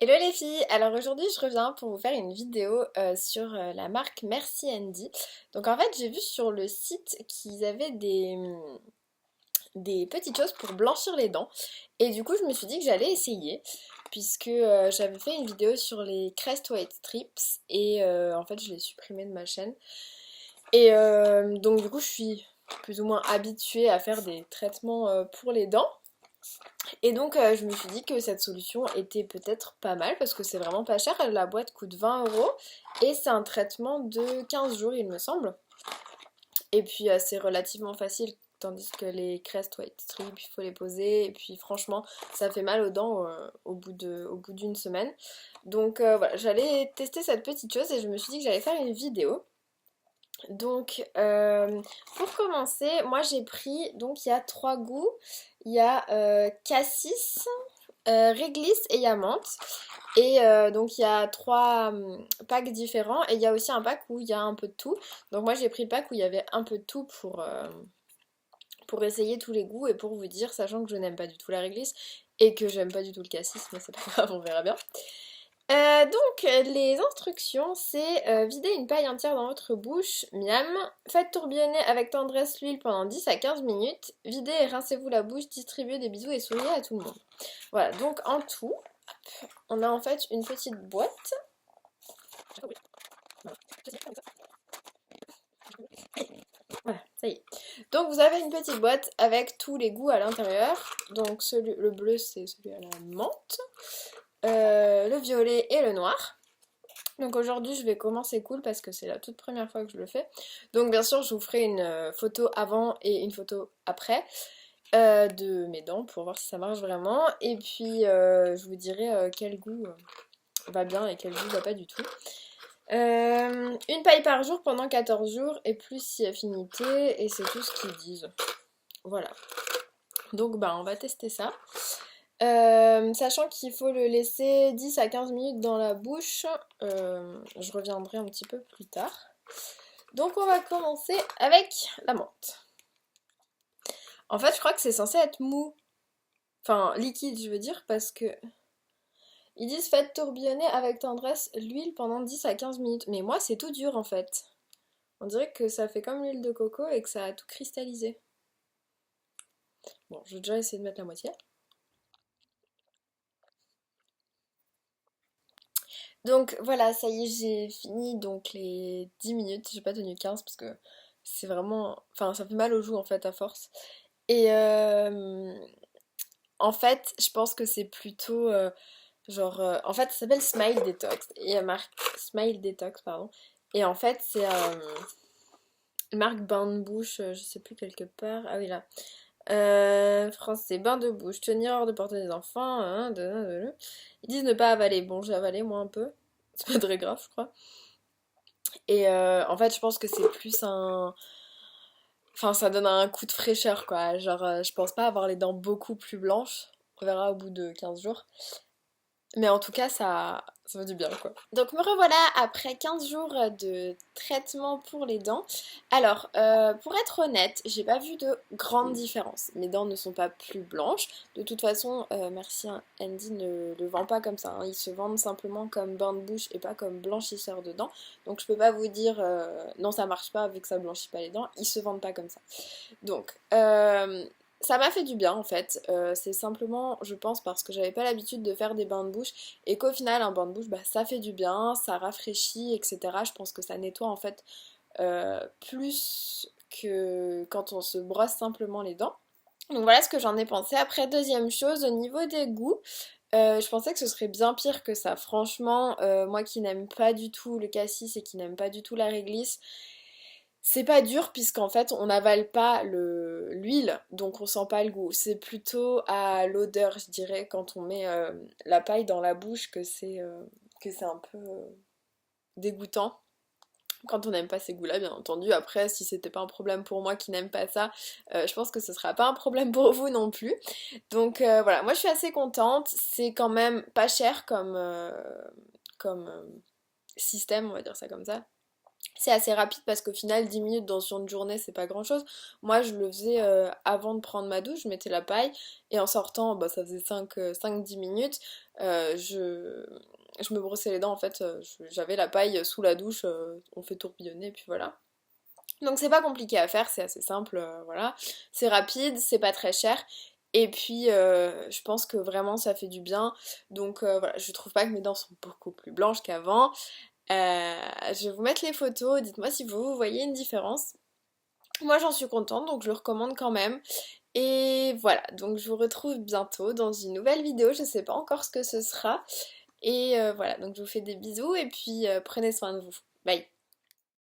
Hello les filles, alors aujourd'hui je reviens pour vous faire une vidéo sur la marque Merci Andy. Donc en fait j'ai vu sur le site qu'ils avaient des petites choses pour blanchir les dents et du coup je me suis dit que j'allais essayer puisque j'avais fait une vidéo sur les Crest White Strips et en fait je l'ai supprimée de ma chaîne. Et donc du coup je suis plus ou moins habituée à faire des traitements pour les dents. Et donc je me suis dit que cette solution était peut-être pas mal parce que c'est vraiment pas cher. La boîte coûte 20 € et c'est un traitement de 15 jours il me semble. Et puis c'est relativement facile tandis que les Crest White Strip il faut les poser et puis franchement ça fait mal aux dents au bout d'une semaine. Donc voilà, j'allais tester cette petite chose et je me suis dit que j'allais faire une vidéo. Donc, pour commencer, moi j'ai pris, donc il y a trois goûts. Il y a cassis, réglisse et il y a menthe. Et donc il y a trois packs différents. Et il y a aussi un pack où il y a un peu de tout. Donc moi j'ai pris le pack où il y avait un peu de tout pour essayer tous les goûts et pour vous dire, sachant que je n'aime pas du tout la réglisse et que j'aime pas du tout le cassis, mais c'est pas grave, on verra bien. Donc, les instructions, c'est vider une paille entière dans votre bouche, miam, faites tourbillonner avec tendresse l'huile pendant 10 à 15 minutes, videz et rincez-vous la bouche, distribuez des bisous et souriez à tout le monde. Voilà, donc en tout, on a en fait une petite boîte. Voilà, ça y est. Donc vous avez une petite boîte avec tous les goûts à l'intérieur. Donc le bleu, c'est celui à la menthe, le violet et le noir. Donc aujourd'hui je vais commencer cool parce que c'est la toute première fois que je le fais. Donc bien sûr je vous ferai une photo avant et une photo après de mes dents pour voir si ça marche vraiment. Et puis je vous dirai quel goût va bien et quel goût va pas du tout. Une paille par jour pendant 14 jours et plus si affinité et c'est tout ce qu'ils disent. Voilà. Donc bah on va tester ça. Sachant qu'il faut le laisser 10 à 15 minutes dans la bouche, je reviendrai un petit peu plus tard. Donc on va commencer avec la menthe. En fait je crois que c'est censé être mou, enfin liquide je veux dire, parce que ils disent faites tourbillonner avec tendresse l'huile pendant 10 à 15 minutes. Mais moi c'est tout dur en fait. On dirait que ça fait comme l'huile de coco et que ça a tout cristallisé. Bon, je vais déjà essayer de mettre la moitié. Donc voilà, ça y est, j'ai fini donc les 10 minutes. J'ai pas tenu 15 parce que c'est vraiment... Enfin, ça fait mal aux joues en fait à force. Et en fait, je pense que c'est plutôt genre... en fait, ça s'appelle Smile Detox. Et il y a marque Smile Detox, pardon. Et en fait, c'est marque bain de bouche, je sais plus quelque part. Ah oui, là. Français, bain de bouche, tenir hors de portée des enfants. Ils disent ne pas avaler. Bon, j'ai avalé moi un peu. C'est pas très grave, je crois. Et en fait, je pense que c'est plus un. Enfin, ça donne un coup de fraîcheur, quoi. Genre, je pense pas avoir les dents beaucoup plus blanches. On verra au bout de 15 jours. Mais en tout cas, ça fait du bien, quoi. Donc me revoilà après 15 jours de traitement pour les dents. Alors, pour être honnête, j'ai pas vu de grande différence. Mes dents ne sont pas plus blanches. De toute façon, merci Andy ne le vend pas comme ça, hein. Ils se vendent simplement comme bain de bouche et pas comme blanchisseur de dents. Donc je peux pas vous dire non ça marche pas vu que ça blanchit pas les dents. Ils se vendent pas comme ça. Donc, ça m'a fait du bien en fait. C'est simplement, je pense, parce que j'avais pas l'habitude de faire des bains de bouche et qu'au final, un bain de bouche, bah, ça fait du bien, ça rafraîchit, etc. Je pense que ça nettoie en fait plus que quand on se brosse simplement les dents. Donc voilà ce que j'en ai pensé. Après, deuxième chose, au niveau des goûts, je pensais que ce serait bien pire que ça. Franchement, moi qui n'aime pas du tout le cassis et qui n'aime pas du tout la réglisse, c'est pas dur puisqu'en fait on n'avale pas l'huile donc on sent pas le goût. C'est plutôt à l'odeur je dirais quand on met la paille dans la bouche que c'est un peu dégoûtant quand on n'aime pas ces goûts-là, bien entendu. Après, si c'était pas un problème pour moi qui n'aime pas ça, je pense que ce sera pas un problème pour vous non plus. Donc voilà, moi je suis assez contente. C'est quand même pas cher comme système, on va dire ça comme ça. C'est assez rapide parce qu'au final 10 minutes dans une journée c'est pas grand chose. Moi je le faisais avant de prendre ma douche, je mettais la paille et en sortant bah, ça faisait 5-10 minutes. Je me brossais les dents en fait, j'avais la paille sous la douche, on fait tourbillonner puis voilà. Donc c'est pas compliqué à faire, c'est assez simple, voilà. C'est rapide, c'est pas très cher. Et puis je pense que vraiment ça fait du bien. Donc voilà, je trouve pas que mes dents sont beaucoup plus blanches qu'avant. Je vais vous mettre les photos, dites-moi si vous voyez une différence. Moi j'en suis contente donc je le recommande quand même. Et voilà, donc je vous retrouve bientôt dans une nouvelle vidéo, je sais pas encore ce que ce sera. Et voilà, donc je vous fais des bisous et puis prenez soin de vous. Bye!